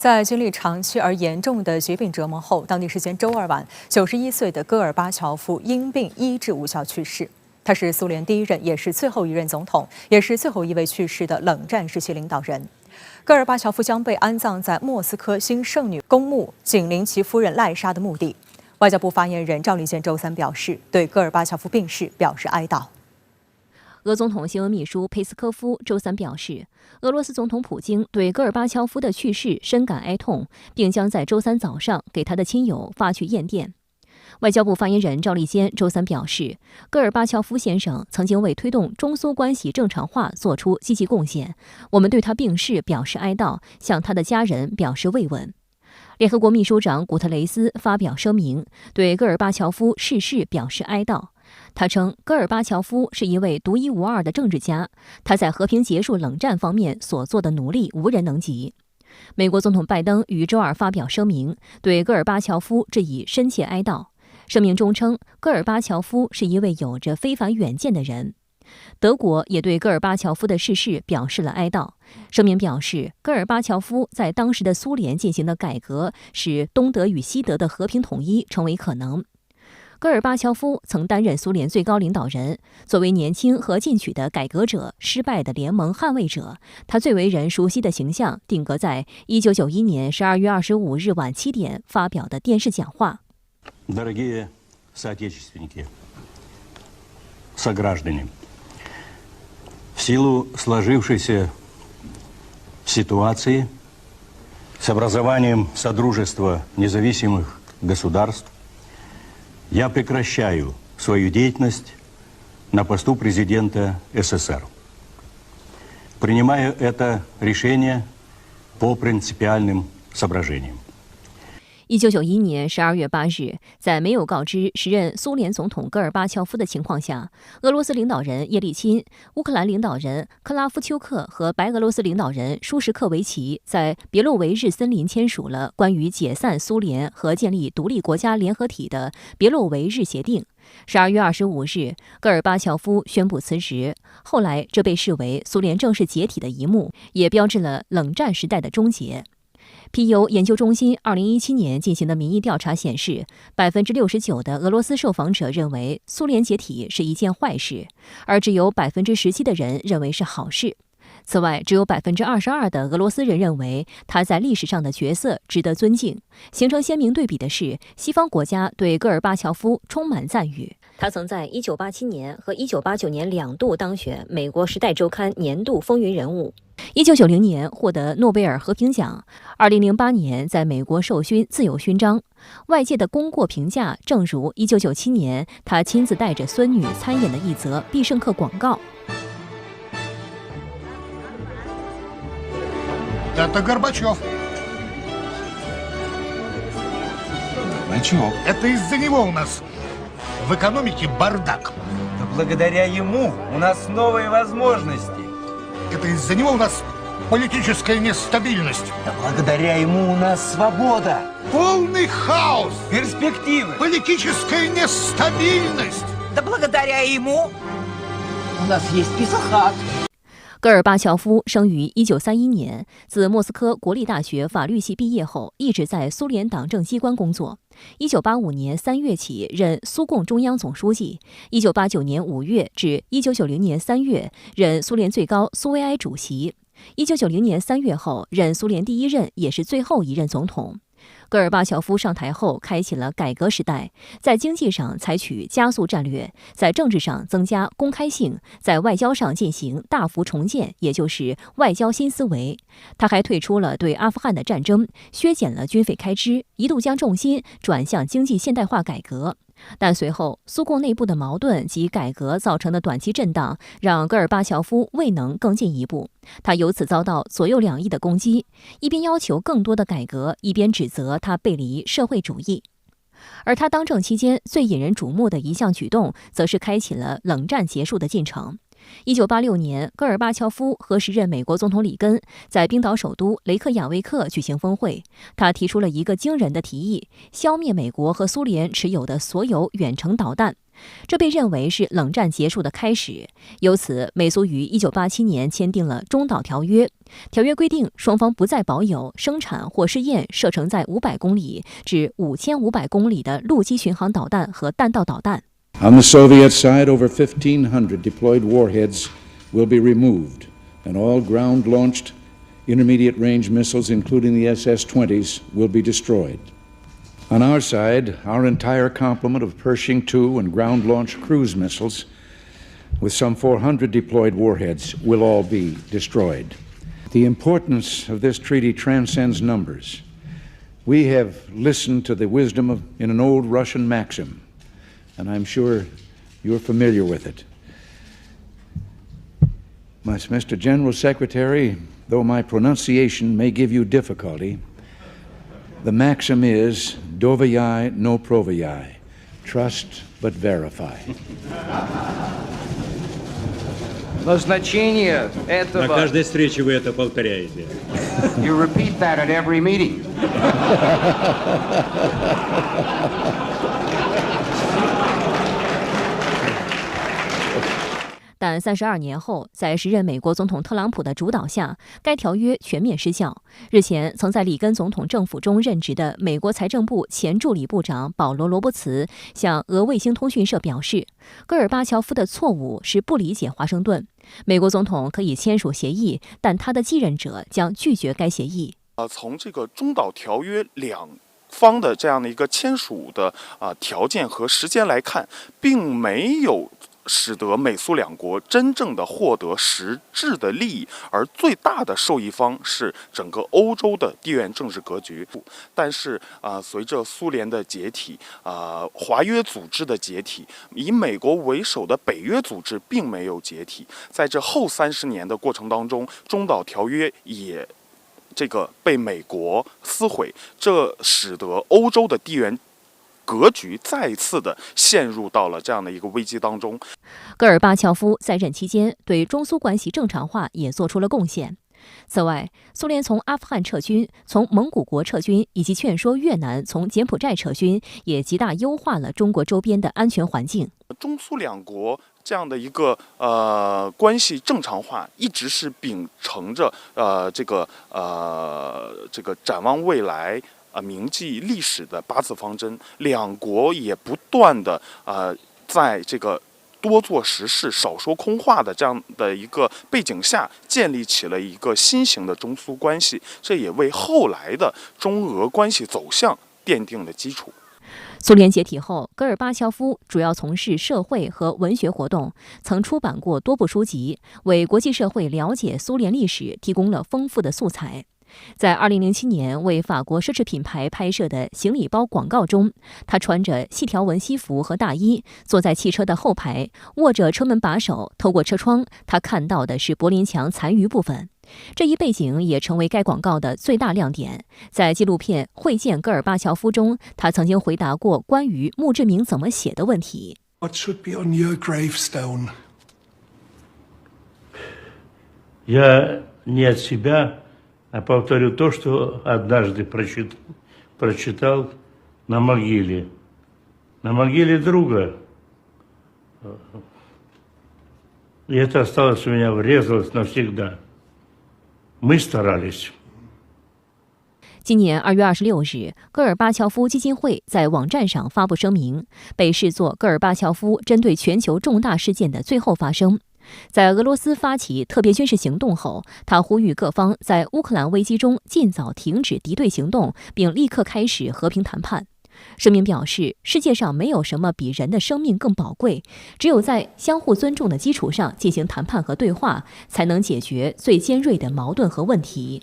在经历长期而严重的疾病折磨后，当地时间周二晚，91岁的戈尔巴乔夫因病医治无效去世。他是苏联第一任也是最后一任总统，也是最后一位去世的冷战时期领导人。戈尔巴乔夫将被安葬在莫斯科新圣女公墓，紧邻其夫人赖莎的墓地。外交部发言人赵立坚周三表示，对戈尔巴乔夫病逝表示哀悼。俄总统新闻秘书佩斯科夫周三表示，俄罗斯总统普京对戈尔巴乔夫的去世深感哀痛，并将在周三早上给他的亲友发去唁电。外交部发言人赵立坚周三表示，戈尔巴乔夫先生曾经为推动中苏关系正常化做出积极贡献，我们对他病逝表示哀悼，向他的家人表示慰问。联合国秘书长古特雷斯发表声明，对戈尔巴乔夫逝世表示哀悼。他称，戈尔巴乔夫是一位独一无二的政治家，他在和平结束冷战方面所做的努力无人能及。美国总统拜登于周二发表声明，对戈尔巴乔夫致以深切哀悼。声明中称，戈尔巴乔夫是一位有着非凡远见的人。德国也对戈尔巴乔夫的逝世表示了哀悼。声明表示，戈尔巴乔夫在当时的苏联进行的改革，使东德与西德的和平统一成为可能。戈尔巴乔夫曾担任苏联最高领导人，作为年轻和进取的改革者、失败的联盟捍卫者，他最为人熟悉的形象定格在1991年12月25日晚7点发表的电视讲话。Дорогие соотечественники, сограждане, в силу сложившейся ситуации с образованием Содружества независимых государств я прекращаю свою деятельность на посту президента СССР. Принимаю это решение по принципиальным соображениям. 1991年12月8日，在没有告知时任苏联总统戈尔巴乔夫的情况下，俄罗斯领导人叶利钦、乌克兰领导人克拉夫丘克和白俄罗斯领导人舒什克维奇在别洛维日森林签署了关于解散苏联和建立独立国家联合体的别洛维日协定。12月25日，戈尔巴乔夫宣布辞职。后来，这被视为苏联正式解体的一幕，也标志了冷战时代的终结。皮尤研究中心2017年进行的民意调查显示，69%的俄罗斯受访者认为苏联解体是一件坏事，而只有17%的人认为是好事。此外，只有22%的俄罗斯人认为他在历史上的角色值得尊敬。形成鲜明对比的是，西方国家对戈尔巴乔夫充满赞誉。他曾在1987年和1989年2度当选美国《时代周刊》年度风云人物。1990年获得诺贝尔和平奖，2008年在美国授勋自由勋章。外界的功过评价，正如1997年他亲自带着孙女参演的一则必胜客广告。Это Горбачев. Горбачев? Это из-за него у нас в экономике бардак. Да благодаря ему у нас новые возможности. Это из-за него у нас политическая нестабильность. Да благодаря ему у нас свобода. Полный хаос. Перспективы. Политическая нестабильность. Да благодаря ему у нас есть писахат. 戈尔巴乔夫生于1931年，自莫斯科国立大学法律系毕业后，一直在苏联党政机关工作。1985年3月起任苏共中央总书记，1989年5月至1990年3月任苏联最高苏维埃主席，1990年3月后任苏联第一任也是最后一任总统。戈尔巴乔夫上台后，开启了改革时代，在经济上采取加速战略，在政治上增加公开性，在外交上进行大幅重建，也就是外交新思维。他还退出了对阿富汗的战争，削减了军费开支，一度将重心转向经济现代化改革。但随后苏共内部的矛盾及改革造成的短期震荡，让戈尔巴乔夫未能更进一步。他由此遭到左右两翼的攻击，一边要求更多的改革，一边指责他背离社会主义。而他当政期间最引人瞩目的一项举动，则是开启了冷战结束的进程。1986年，戈尔巴乔夫和时任美国总统里根在冰岛首都雷克雅未克举行峰会，他提出了一个惊人的提议：消灭美国和苏联持有的所有远程导弹。这被认为是冷战结束的开始。由此，美苏于1987年签订了中导条约。条约规定，双方不再保有生产或试验射程在500公里至5500公里的陆基巡航导弹和弹道导弹。On the Soviet side, over 1,500 deployed warheads will be removed, and all ground-launched intermediate-range missiles, including the SS-20s, will be destroyed. On our side, our entire complement of Pershing II and ground-launched cruise missiles, with some 400 deployed warheads, will all be destroyed. The importance of this treaty transcends numbers. We have listened to the wisdom in an old Russian maxim, and I'm sure you're familiar with it. Mr. General Secretary, though my pronunciation may give you difficulty, the maxim is doverяй но проверяй, trust but verify. Но значение этого... На каждой встрече вы это повторяете. You repeat that at every meeting. 但32年后，在时任美国总统特朗普的主导下，该条约全面失效。日前，曾在里根总统政府中任职的美国财政部前助理部长保罗·罗伯茨向俄卫星通讯社表示，戈尔巴乔夫的错误是不理解华盛顿。美国总统可以签署协议，但他的继任者将拒绝该协议。从这个中导条约两方的这样的一个签署的条件和时间来看，并没有使得美苏两国真正的获得实质的利益，而最大的受益方是整个欧洲的地缘政治格局。但是随着苏联的解体，华约组织的解体，以美国为首的北约组织并没有解体。在这后30年的过程当中，中导条约也被美国撕毁，这使得欧洲的地缘格局再一次的陷入到了这样的一个危机当中。戈尔巴乔夫在任期间对中苏关系正常化也做出了贡献。此外，苏联从阿富汗撤军、从蒙古国撤军，以及劝说越南从柬埔寨撤军，也极大优化了中国周边的安全环境。中苏两国这样的一个关系正常化，一直是秉承着这个展望未来。铭记历史的8字方针，两国也不断的在这个多做实事、少说空话的这样的一个背景下，建立起了一个新型的中苏关系，这也为后来的中俄关系走向奠定了基础。苏联解体后，戈尔巴乔夫主要从事社会和文学活动，曾出版过多部书籍，为国际社会了解苏联历史提供了丰富的素材。在2007年为法国奢侈品牌拍摄的行李包广告中，他穿着细条纹西服和大衣，坐在汽车的后排，握着车门把手，透过车窗，他看到的是柏林墙残余部分。这一背景也成为该广告的最大亮点。在纪录片《会见戈尔巴乔夫》中，他曾经回答过关于墓志铭怎么写的问题。What should be on your gravestone? Я не от себя, а повторю то, что однажды прочитал на могиле друга. И это осталось у меня, врезалось навсегда. Мы старались. 今年2月26日，戈尔巴乔夫基金会在网站上发布声明，被视作戈尔巴乔夫针对全球重大事件的最后发声。在俄罗斯发起特别军事行动后，他呼吁各方在乌克兰危机中尽早停止敌对行动，并立刻开始和平谈判。声明表示，世界上没有什么比人的生命更宝贵，只有在相互尊重的基础上进行谈判和对话，才能解决最尖锐的矛盾和问题。